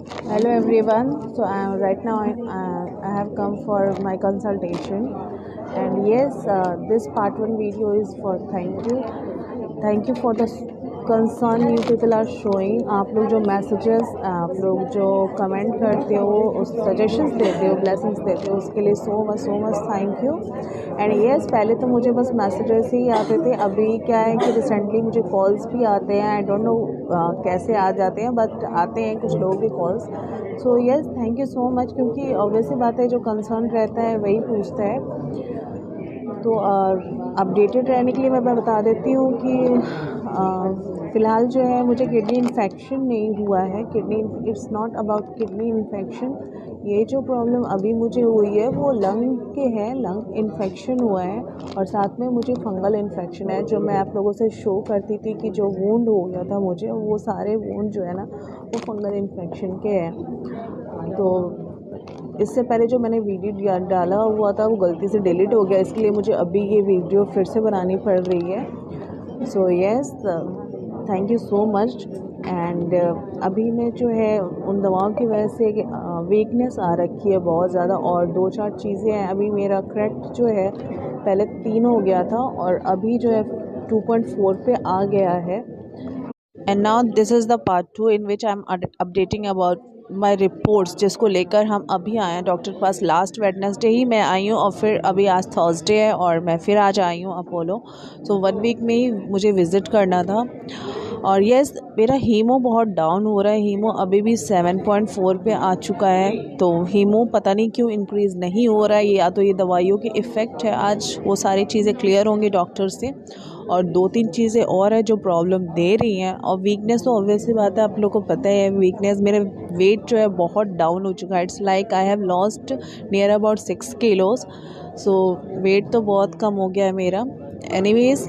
Hello everyone. So right now I have come for my consultation, and yes, this part one video is for thank you for the concern you people are showing. आप लोग जो messages, आप लोग जो comment करते हो, उस suggestions देते हो, blessings देते हो, उसके लिए so much thank you. And yes, पहले तो मुझे बस मैसेजेस ही आते थे. अभी क्या है कि रिसेंटली मुझे कॉल्स भी आते हैं. आई डोंट नो कैसे आ जाते हैं, बट आते हैं कुछ लोगों के calls. So yes, thank you so much, क्योंकि ऑब्वियसली बात है, जो कंसर्न रहता है वही पूछता है. तो अपडेटेड रहने के लिए मैं बता देती हूँ कि फ़िलहाल जो है मुझे किडनी इन्फेक्शन नहीं हुआ है. It's not about kidney infection. ये जो प्रॉब्लम अभी मुझे हुई है वो लंग के हैं. लंग इन्फेक्शन हुआ है और साथ में मुझे फंगल इन्फेक्शन है. जो मैं आप लोगों से शो करती थी कि जो वूंड हो गया था मुझे, वो सारे वूंड जो है ना वो फंगल इन्फेक्शन के हैं. तो इससे पहले जो मैंने वीडियो डाला हुआ था वो गलती से डिलीट हो गया, इसलिए मुझे अभी ये वीडियो फिर से बनानी पड़ रही है. So yes, thank you so much. And अभी मैं जो है उन दवाओं की वजह से वीकनेस आ रखी है बहुत ज़्यादा, और 2-4 चीज़ें हैं. अभी मेरा करेक्ट जो है पहले 3 हो गया था और अभी जो है 2.4 पे आ गया है. And now this is the part 2 in which I am updating about my reports, जिसको लेकर हम अभी आए हैं डॉक्टर के पास. लास्ट वेडनेसडे ही मैं आई हूँ और फिर अभी आज थर्सडे है और मैं फिर आज आई हूँ अपोलो. सो 1 वीक में ही मुझे विज़िट करना था. और येस, मेरा हीमो बहुत डाउन हो रहा है. हीमो अभी भी 7.4 पे आ चुका है. तो हीमो पता नहीं क्यों इंक्रीज़ नहीं हो रहा है. या तो ये दवाइयों के इफ़ेक्ट है. आज वो सारी चीज़ें क्लियर होंगी डॉक्टर से. और 2-3 चीज़ें और है जो प्रॉब्लम दे रही हैं. और वीकनेस तो ऑब्वियसली बात है, आप लोगों को पता है. वीकनेस, मेरा वेट जो है बहुत डाउन हो चुका है. It's like I have lost near about 6 kilos. सो वेट तो बहुत कम हो गया है मेरा. एनीवेज़,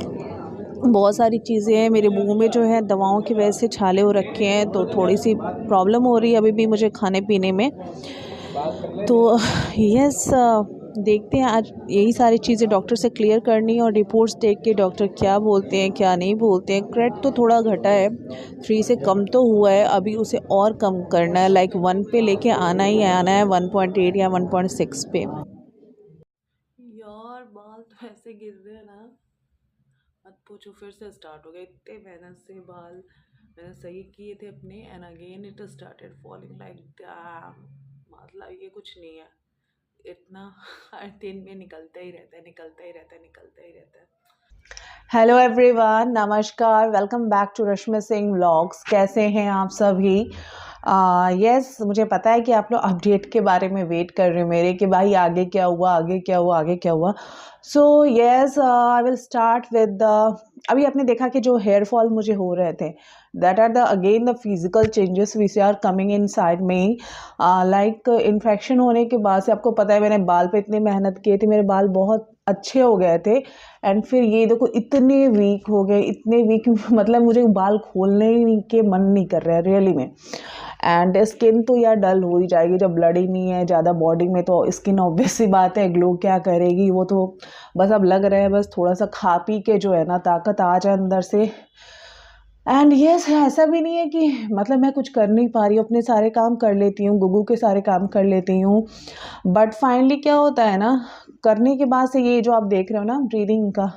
बहुत सारी चीज़ें हैं. मेरे मुंह में जो है दवाओं की वजह से छाले हो रखे हैं, तो थोड़ी सी प्रॉब्लम हो रही है अभी भी मुझे खाने पीने में. तो यस, देखते हैं. आज यही सारी चीज़ें डॉक्टर से क्लियर करनी है और रिपोर्ट्स देख के डॉक्टर क्या बोलते हैं क्या नहीं बोलते हैं. क्रेट तो थोड़ा घटा है, 3 से कम तो हुआ है. अभी उसे और कम करना है, लाइक 1 पे लेके आना ही आना है, 1.8 या 1.6 पे. यार, बाल तो ऐसे गिर रहे हैं ना, मत पूछो. फिर से स्टार्ट हो गए. इतने मेहनत से बाल मैंने सही किए थे अपने, and again it started falling like damn. मतलब ये कुछ नहीं है, इतना हर दिन में निकलता ही रहता है. हेलो एवरीवन, नमस्कार, welcome back to Rashmi Singh vlogs. कैसे हैं आप सभी? यस, मुझे पता है कि आप लोग अपडेट के बारे में वेट कर रहे हैं मेरे, कि भाई आगे क्या हुआ. So yes, I will start with अभी आपने देखा कि जो हेयर फॉल मुझे हो रहे थे, that are the again the physical changes which are coming inside में. लाइक इन्फेक्शन होने के बाद से आपको पता है मैंने बाल पे इतनी मेहनत की थी, मेरे बाल बहुत अच्छे हो गए थे. एंड फिर ये देखो इतने वीक हो गए, इतने वीक मतलब मुझे बाल खोलने ही के मन नहीं कर रहा है रियली में. एंड स्किन तो यार डल हो ही जाएगी जब ब्लड ही नहीं है ज़्यादा बॉडी में, तो स्किन ऑब्वियस सी बात है ग्लो क्या करेगी. वो तो बस अब लग रहा है बस थोड़ा सा खा पी के जो है ना ताकत आ जाए अंदर से. एंड यस, ऐसा भी नहीं है कि मतलब मैं कुछ कर नहीं पा रही हूँ. अपने सारे काम कर लेती हूँ, गुगू के सारे काम कर लेती हूँ, बट फाइनली क्या होता है ना, करने के बाद से ये जो आप देख रहे हो ना ब्रीदिंग का,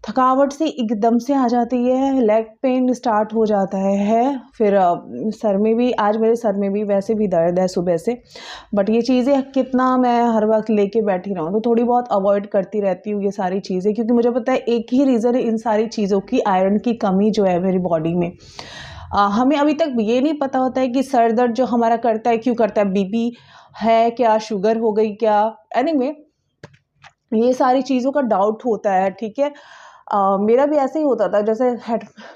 थकावट से एकदम से आ जाती है. लेग पेन स्टार्ट हो जाता है. फिर सर में भी, आज मेरे सर में भी वैसे भी दर्द है सुबह से. बट ये चीज़ें कितना मैं हर वक्त लेके बैठी रहूँ, तो थोड़ी बहुत अवॉइड करती रहती हूँ ये सारी चीज़ें, क्योंकि मुझे पता है एक ही रीज़न है इन सारी चीज़ों की, आयरन की कमी जो है मेरी बॉडी में. हमें अभी तक ये नहीं पता होता है कि सर दर्द जो हमारा करता है क्यों करता है. बीपी है क्या, शुगर हो गई क्या, एनीवे ये सारी चीज़ों का डाउट होता है. ठीक है, मेरा भी ऐसे ही होता था. जैसे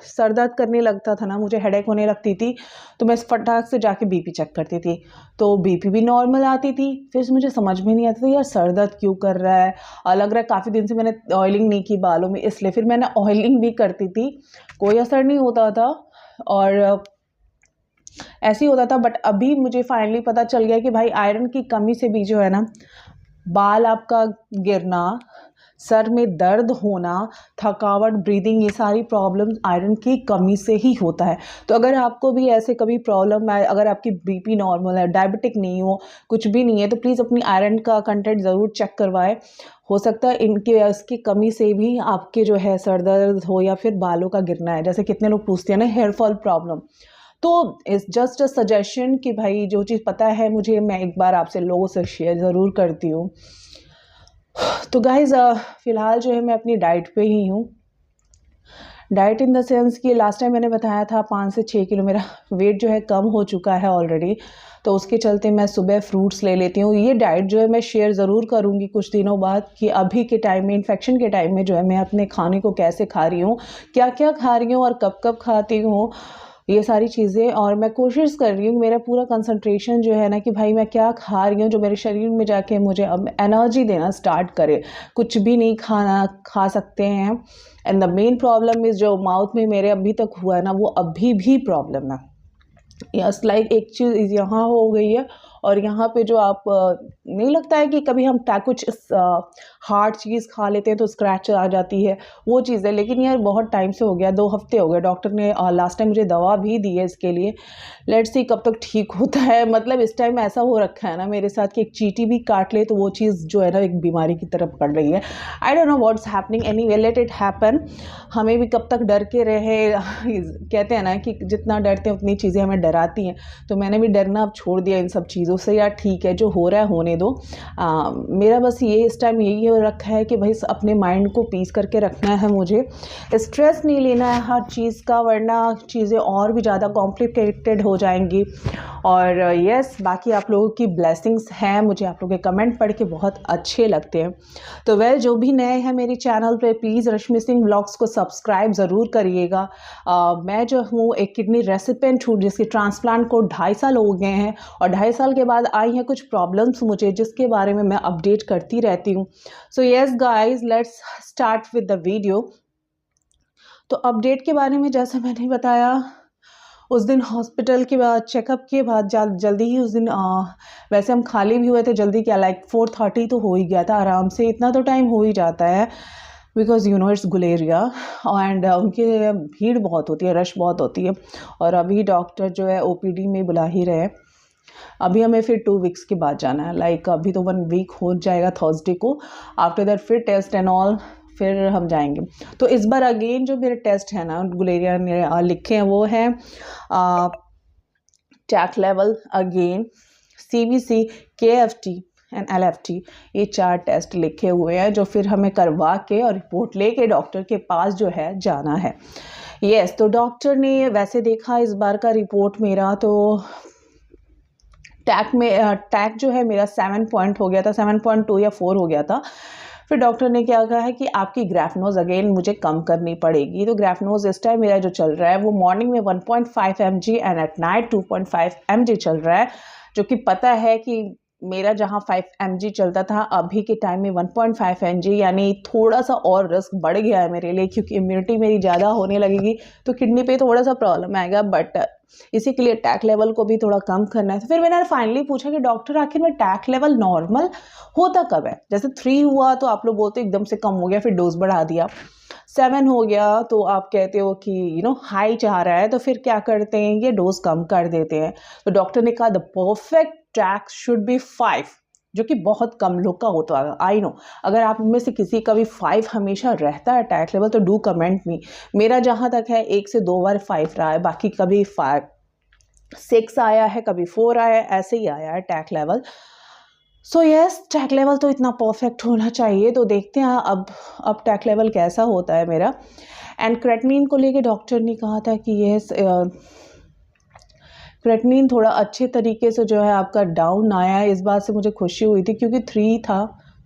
सर दर्द करने लगता था ना, मुझे हेडेक होने लगती थी, तो मैं फटाक से जाके बीपी चेक करती थी, तो बीपी भी नॉर्मल आती थी. फिर मुझे समझ में नहीं आता था यार सर दर्द क्यों कर रहा है. लग रहा है काफ़ी दिन से मैंने ऑयलिंग नहीं की बालों में, इसलिए फिर मैंने ऑयलिंग भी करती थी, कोई असर नहीं होता था. और ऐसे ही होता था. बट अभी मुझे फाइनली पता चल गया कि भाई आयरन की कमी से भी जो है ना बाल आपका गिरना सर में दर्द होना, थकावट, ब्रीदिंग, ये सारी प्रॉब्लम्स आयरन की कमी से ही होता है। तो अगर आपको भी ऐसे कभी प्रॉब्लम है, अगर आपकी बीपी नॉर्मल है, डायबिटिक नहीं हो, कुछ भी नहीं है, तो प्लीज़ अपनी आयरन का कंटेंट ज़रूर चेक करवाएं। हो सकता है इसकी कमी से भी आपके जो है सर दर्द हो या फिर बालों का गिरना है, जैसे कितने लोग पूछते हैं ना हेयर फॉल प्रॉब्लम। तो इट्स जस्ट अ सजेशन कि भाई जो चीज़ पता है मुझे, मैं एक बार आपसे लोगों से शेयर ज़रूर करती हूँ। तो गाइज़ फ़िलहाल जो है मैं अपनी डाइट पे ही हूँ। डाइट इन द सेंस कि लास्ट टाइम मैंने बताया था 5 से 6 किलो मेरा वेट जो है कम हो चुका है ऑलरेडी। तो उसके चलते मैं सुबह फ्रूट्स ले लेती हूँ। ये डाइट जो है मैं शेयर ज़रूर करूँगी कुछ दिनों बाद कि अभी के टाइम में, इन्फेक्शन के टाइम में जो है मैं अपने खाने को कैसे खा रही हूँ, क्या क्या खा रही हूँ और कब कब खाती हूँ, ये सारी चीज़ें। और मैं कोशिश कर रही हूँ मेरा पूरा कंसंट्रेशन जो है ना कि भाई मैं क्या खा रही हूँ जो मेरे शरीर में जाके मुझे अब एनर्जी देना स्टार्ट करे। कुछ भी नहीं खा सकते हैं। And the main problem is जो माउथ में मेरे अभी तक हुआ है ना, वो अभी भी प्रॉब्लम है। यस, लाइक एक चीज़ यहाँ हो गई है और यहाँ पे जो आप नहीं लगता है कि कभी हम कुछ हार्ड चीज़ खा लेते हैं तो स्क्रैच आ जाती है, वो चीज़ है। लेकिन यार बहुत टाइम से हो गया, 2 हफ्ते हो गए। डॉक्टर ने लास्ट टाइम मुझे दवा भी दी है इसके लिए। लेट्स सी कब तक ठीक होता है। मतलब इस टाइम ऐसा हो रखा है ना मेरे साथ कि एक चींटी भी काट ले तो वो चीज़ जो है ना एक बीमारी की तरफ पड़ रही है। I don't know what's happening, anyway let it happen. हमें भी कब तक डर के रहे कहते हैं ना कि जितना डरते हैं उतनी चीज़ें हमें डराती हैं। तो मैंने भी डरना अब छोड़ दिया इन सब चीज़ों से। यार ठीक है, जो हो रहा है होने दो। मेरा बस ये इस टाइम यही हो रखा है कि भाई अपने माइंड को पीस करके रखना है, मुझे स्ट्रेस नहीं लेना है हर चीज़ का, वरना चीज़ें और भी ज़्यादा कॉम्प्लिकेटेड हो जाएंगी। और यस, बाकी आप लोगों की ब्लेसिंग्स हैं, मुझे आप लोगों के कमेंट पढ़ के बहुत अच्छे लगते हैं। तो वेल, जो भी नए हैं मेरे चैनल पे प्लीज़ रश्मि सिंह ब्लॉग्स को सब्सक्राइब ज़रूर करिएगा। मैं जो हूँ एक किडनी रेसिपेंट हूँ जिसकी ट्रांसप्लांट को 2.5 साल हो गए हैं और 2.5 साल के बाद आई हैं कुछ प्रॉब्लम्स मुझे, जिसके बारे में मैं अपडेट करती रहती हूँ। So yes guys, let's start with the video. तो अपडेट के बारे में जैसा मैंने बताया, उस दिन हॉस्पिटल के बाद, चेकअप के बाद जल्दी ही उस दिन वैसे हम खाली भी हुए थे जल्दी, क्या लाइक 4:30 तो हो ही गया था आराम से। इतना तो टाइम हो ही जाता है because you know it's Guleria and उनके भीड़ बहुत होती है, रश बहुत होती है। और अभी डॉक्टर जो है ओपीडी में बुला ही रहे। अभी हमें फिर 2 वीक्स के बाद जाना है, लाइक अभी तो 1 वीक हो जाएगा थर्सडे को। आफ्टर दैट फिर टेस्ट एंड ऑल, फिर हम जाएंगे। तो इस बार अगेन जो मेरे टेस्ट है ना गुलेरिया ने लिखे हैं वो हैं टैक level, again CBC, KFT and LFT। ये 4 टेस्ट लिखे हुए हैं जो फिर हमें करवा के और रिपोर्ट लेके डॉक्टर के पास जो है जाना है। यस, तो डॉक्टर ने वैसे देखा इस बार का रिपोर्ट मेरा, तो टैक जो है मेरा 7 पॉइंट हो गया था, 7.2 या 4 हो गया था। फिर डॉक्टर ने क्या कहा है कि आपकी ग्राफनोज अगेन मुझे कम करनी पड़ेगी। तो ग्राफनोज इस टाइम मेरा जो चल रहा है वो मॉर्निंग में 1.5 mg and at night 2.5 mg चल रहा है, जो कि पता है कि मेरा जहाँ 5 mg चलता था अभी के टाइम में 1.5 mg, यानी थोड़ा सा और रिस्क बढ़ गया है मेरे लिए, क्योंकि इम्यूनिटी मेरी ज़्यादा होने लगेगी तो किडनी पे थोड़ा सा प्रॉब्लम आएगा। बट इसी के लिए टैक लेवल को भी थोड़ा कम करना है। तो फिर मैंने फाइनली पूछा कि डॉक्टर आखिर में टैक लेवल नॉर्मल होता कब है? जैसे 3 हुआ तो आप लोग बोलते एकदम से कम हो गया, फिर डोज बढ़ा दिया। 7 हो गया तो आप कहते हो कि हाई चाह रहा है, तो फिर क्या करते हैं, ये डोज कम कर देते हैं। तो डॉक्टर ने कहा the perfect tack should be 5, जो कि बहुत कम लोग का होता है। आई नो, अगर आप में से किसी का भी 5 हमेशा रहता है टैक लेवल तो डू कमेंट मी। मेरा जहाँ तक है 1 से 2 बार 5 रहा है, बाकी कभी 6 आया है, कभी 4 आया है, ऐसे ही आया है टैक लेवल। सो यस, टैक लेवल तो इतना परफेक्ट होना चाहिए। तो देखते हैं अब टैक लेवल कैसा होता है मेरा। एंड क्रेटनिन को लेके डॉक्टर ने कहा था कि यस, क्रेटनिन थोड़ा अच्छे तरीके से जो है आपका डाउन आया है। इस बात से मुझे खुशी हुई थी क्योंकि 3 था,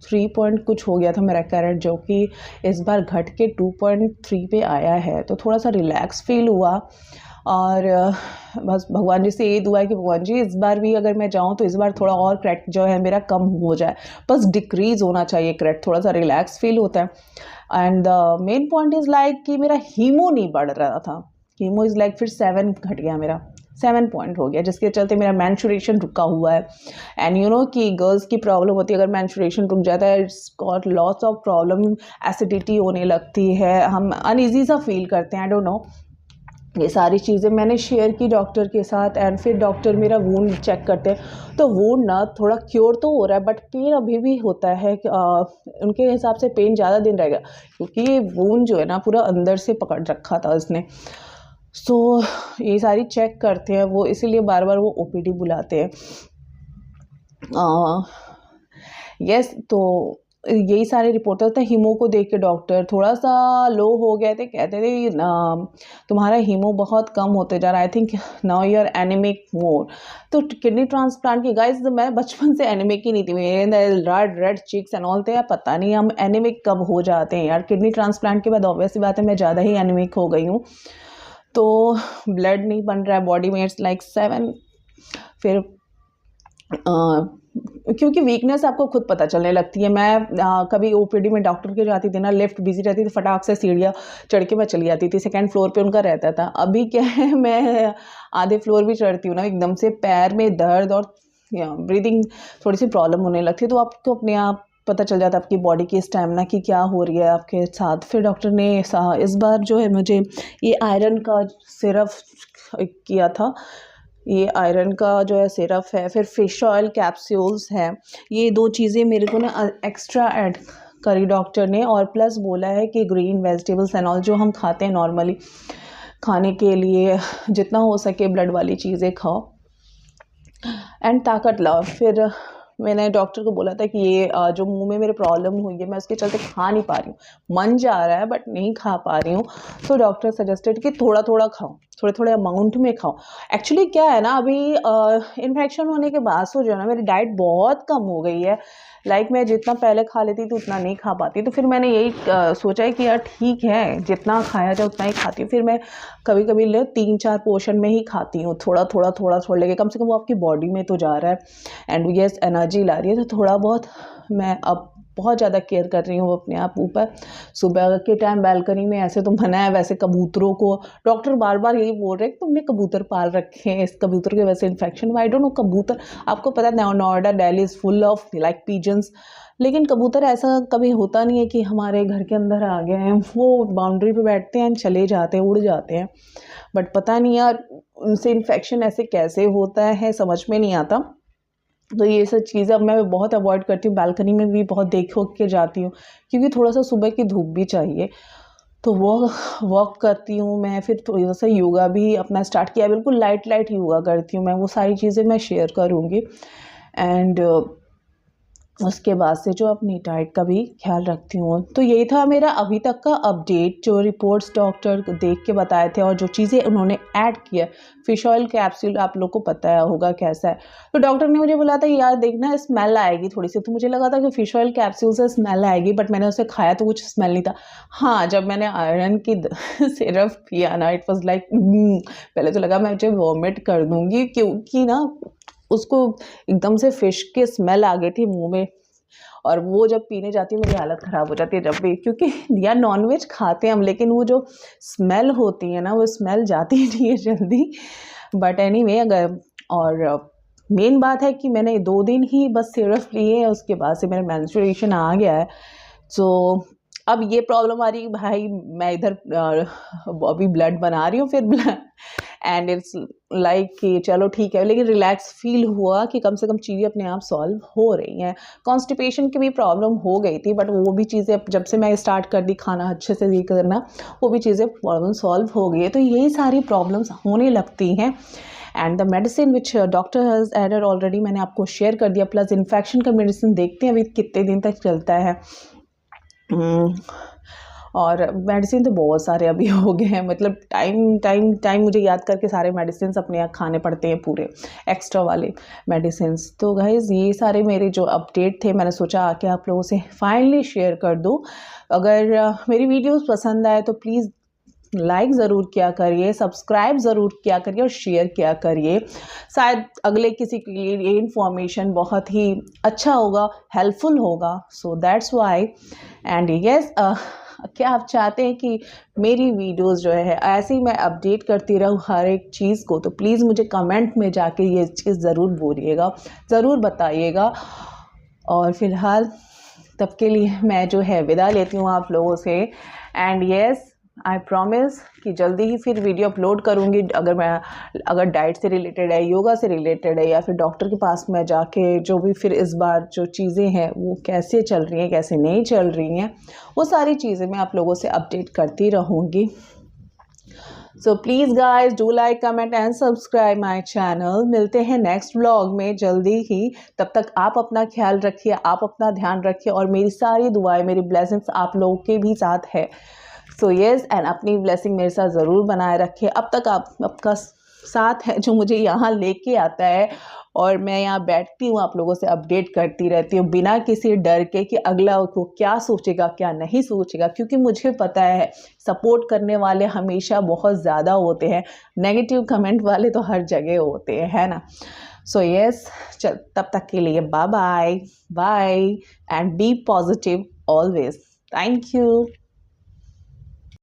3 पॉइंट कुछ हो गया था मेरा कैरेट, जो कि इस बार घट के 2.3 पे आया है। तो थोड़ा सा रिलैक्स फील हुआ। और बस भगवान जी से ये दुआ है कि भगवान जी इस बार भी अगर मैं जाऊँ तो इस बार थोड़ा और क्रेट जो है मेरा कम हो जाए, बस डिक्रीज होना चाहिए क्रेट, थोड़ा सा रिलैक्स फील होता है। And the main point is like कि मेरा हीमो नहीं बढ़ रहा था। हीमो इज़ लाइक फिर 7 घट गया मेरा। 7 पॉइंट हो गया, जिसके चलते मेरा मैंस्ट्रुएशन रुका हुआ है। एंड यू नो कि गर्ल्स की प्रॉब्लम होती है, अगर मैंस्ट्रुएशन रुक जाता है it's got lots of problem, acidity होने लगती है, हम अनईजी सा फील करते हैं। आई डोंट नो, ये सारी चीज़ें मैंने शेयर की डॉक्टर के साथ। एंड फिर डॉक्टर मेरा वूंड चेक करते हैं, तो वूंड ना थोड़ा क्योर तो हो रहा है बट पेन अभी भी होता है। उनके हिसाब से पेन ज़्यादा दिन रहेगा, क्योंकि ये वूंड जो है ना पूरा अंदर से पकड़ रखा था उसने। सो ये सारी चेक करते हैं वो, इसीलिए बार बार वो ओपीडी बुलाते हैं। यस, तो यही सारे रिपोर्ट होते हैं। हीमो को देख के डॉक्टर थोड़ा सा लो हो गए थे, कहते थे तुम्हारा हीमो बहुत कम होते जा रहा है, I think now you are anemic more. तो किडनी ट्रांसप्लांट की गाइस, मैं बचपन से एनीमिक ही नहीं थी, मेरे रेड चिक्स एंड ऑल थे। पता नहीं हम एनीमिक कब हो जाते हैं यार। किडनी ट्रांसप्लांट के बाद ऑब्वियस बात है मैं ज़्यादा ही एनीमिक हो गई हूँ। तो ब्लड नहीं बन रहा है बॉडी में, इट्स लाइक 7। फिर क्योंकि वीकनेस आपको खुद पता चलने लगती है। मैं कभी ओपीडी में डॉक्टर के जाती थी ना, लिफ्ट बिजी रहती थी, फटाक से सीढ़ियाँ चढ़ के मैं चली जाती थी, 2nd फ्लोर पे उनका रहता था। अभी क्या है, मैं आधे फ्लोर भी चढ़ती हूँ ना, एकदम से पैर में दर्द और ब्रीदिंग थोड़ी सी प्रॉब्लम होने लगती है। तो आपको अपने आप पता चल जाता है आपकी बॉडी की स्टैमिना की क्या हो रही है आपके साथ। फिर डॉक्टर ने इस बार जो है मुझे ये आयरन का सिरप किया था, ये आयरन का जो है सिरप है, फिर फिश ऑयल कैप्सूल्स हैं। ये 2 चीज़ें मेरे को ना एक्स्ट्रा ऐड करी डॉक्टर ने, और प्लस बोला है कि ग्रीन वेजिटेबल्स एंड ऑल जो हम खाते हैं नॉर्मली खाने के लिए, जितना हो सके ब्लड वाली चीज़ें खाओ एंड ताकत लाओ। फिर मैंने डॉक्टर को बोला था कि ये जो मुंह में मेरे प्रॉब्लम हुई है मैं उसके चलते खा नहीं पा रही हूँ, मन जा रहा है बट नहीं खा पा रही हूँ। तो डॉक्टर सजेस्टेड कि थोड़ा थोड़ा खाओ, थोड़े थोड़े अमाउंट में खाओ। एक्चुअली क्या है ना, अभी इन्फेक्शन होने के बाद से जो है ना मेरी डाइट बहुत कम हो गई है। लाइक मैं जितना पहले खा लेती थी उतना नहीं खा पाती। तो फिर मैंने यही सोचा है कि यार ठीक है, जितना खाया जाए उतना ही खाती हूँ। फिर मैं कभी कभी 3-4 पोर्शन में ही खाती हूँ, थोड़ा थोड़ा थोड़ा थोड़ा लेके, कम से कम वो आपकी बॉडी में तो जा रहा है एंड यस एनर्जी ला रही है। तो थोड़ा बहुत मैं अब बहुत ज़्यादा केयर कर रही हूँ अपने आप ऊपर। सुबह के टाइम बालकनी में ऐसे तो मना है, वैसे कबूतरों को डॉक्टर बार बार यही बोल रहे हैं कि तुमने कबूतर पाल रखे हैं, इस कबूतर के वजह से इन्फेक्शन। आई डोंट नो, कबूतर आपको पता है Noida Delhi is full of like pigeons, लेकिन कबूतर ऐसा कभी होता नहीं है कि हमारे घर के अंदर आ गए हैं। वो बाउंड्री पे बैठते हैं, चले जाते हैं, उड़ जाते हैं, बट पता नहीं यार उनसे इन्फेक्शन ऐसे कैसे होता है समझ में नहीं आता। तो ये सब चीज़ें अब मैं बहुत अवॉइड करती हूँ, बालकनी में भी बहुत देख के जाती हूँ, क्योंकि थोड़ा सा सुबह की धूप भी चाहिए। तो वो वॉक करती हूँ मैं, फिर थोड़ा सा योगा भी अपना स्टार्ट किया, बिल्कुल लाइट लाइट योगा करती हूँ मैं। वो सारी चीज़ें मैं शेयर करूँगी। एंड उसके बाद से जो अपनी डाइट का भी ख्याल रखती हूँ। तो यही था मेरा अभी तक का अपडेट, जो रिपोर्ट्स डॉक्टर देख के बताए थे और जो चीज़ें उन्होंने ऐड किया। फिश ऑयल कैप्सूल आप लोग को पता होगा कैसा है। तो डॉक्टर ने मुझे बोला था यार देखना स्मेल आएगी थोड़ी सी, तो मुझे लगा था कि फिश ऑयल कैप्सूल से स्मेल आएगी, बट मैंने उसे खाया तो कुछ स्मेल नहीं था। हाँ, जब मैंने आयरन की सिरप पिया ना, इट वॉज लाइक पहले तो लगा मैं मुझे वॉमिट कर दूँगी, क्योंकि ना उसको एकदम से फिश की स्मेल आ गई थी मुंह में। और वो जब पीने जाती है मेरी हालत ख़राब हो जाती है जब भी, क्योंकि यार नॉनवेज खाते हैं हम, लेकिन वो जो स्मेल होती है ना वो स्मेल जाती नहीं है जल्दी। बट एनीवे, अगर और मेन बात है कि मैंने 2 दिन ही बस सिरप लिए है, उसके बाद से मेरा मेंस्ट्रुएशन आ गया है। सो अब ये प्रॉब्लम आ रही है भाई, मैं इधर अभी ब्लड बना रही हूँ, फिर एंड इट्स लाइक कि चलो ठीक है, लेकिन रिलैक्स फील हुआ कि कम से कम चीज़ें अपने आप सॉल्व हो रही हैं। कॉन्स्टिपेशन की भी प्रॉब्लम हो गई थी, बट वो भी चीज़ें जब से मैं स्टार्ट कर दी खाना अच्छे से ये करना, वो भी चीज़ें प्रॉब्लम सॉल्व हो गई है। तो यही सारी प्रॉब्लम्स होने लगती हैं। And the medicine which doctor has added already मैंने आपको शेयर कर दिया, प्लस इन्फेक्शन का मेडिसिन देखते हैं अभी कितने दिन तक चलता है। और मेडिसिन तो बहुत सारे अभी हो गए हैं, मतलब टाइम मुझे याद करके सारे मेडिसिन अपने यहाँ खाने पड़ते हैं, पूरे एक्स्ट्रा वाले मेडिसिन। तो गाइज़ ये सारे मेरे जो अपडेट थे, मैंने सोचा आके आप लोगों से फाइनली शेयर कर दूँ। अगर मेरी वीडियोस पसंद आए तो प्लीज़ लाइक ज़रूर किया करिए, सब्सक्राइब ज़रूर किया करिए और शेयर किया करिए। शायद अगले किसी के लिए ये इन्फॉर्मेशन बहुत ही अच्छा होगा, हेल्पफुल होगा। So that's why. And yes, क्या आप चाहते हैं कि मेरी वीडियोस जो है ऐसे ही मैं अपडेट करती रहूँ हर एक चीज़ को? तो प्लीज़ मुझे कमेंट में जाके ये चीज़ ज़रूर बोलिएगा, ज़रूर बताइएगा। और फ़िलहाल तब के लिए मैं जो है विदा लेती हूँ आप लोगों से। एंड येस, आई प्रॉमिस कि जल्दी ही फिर वीडियो अपलोड करूँगी। अगर डाइट से रिलेटेड है, योगा से रिलेटेड है, या फिर डॉक्टर के पास मैं जाके जो भी फिर इस बार जो चीज़ें हैं वो कैसे चल रही हैं, कैसे नहीं चल रही हैं, वो सारी चीज़ें मैं आप लोगों से अपडेट करती रहूँगी। So please guys do like, comment and subscribe my channel. मिलते हैं नेक्स्ट व्लॉग में जल्दी ही। तब तक आप अपना ख्याल रखिए, आप अपना ध्यान रखिए, और मेरी सारी दुआएं, मेरी ब्लेसिंग्स आप लोगों के भी साथ है। सो येस, एंड अपनी ब्लेसिंग मेरे साथ ज़रूर बनाए रखिए। अब तक आपका साथ है जो मुझे यहाँ लेके आता है, और मैं यहाँ बैठती हूँ आप लोगों से अपडेट करती रहती हूँ बिना किसी डर के कि अगला को क्या सोचेगा क्या नहीं सोचेगा, क्योंकि मुझे पता है सपोर्ट करने वाले हमेशा बहुत ज़्यादा होते हैं, नेगेटिव कमेंट वाले तो हर जगह होते हैं, है ना। सो येस, चल तब तक के लिए bye bye bye, and be positive always. Thank you.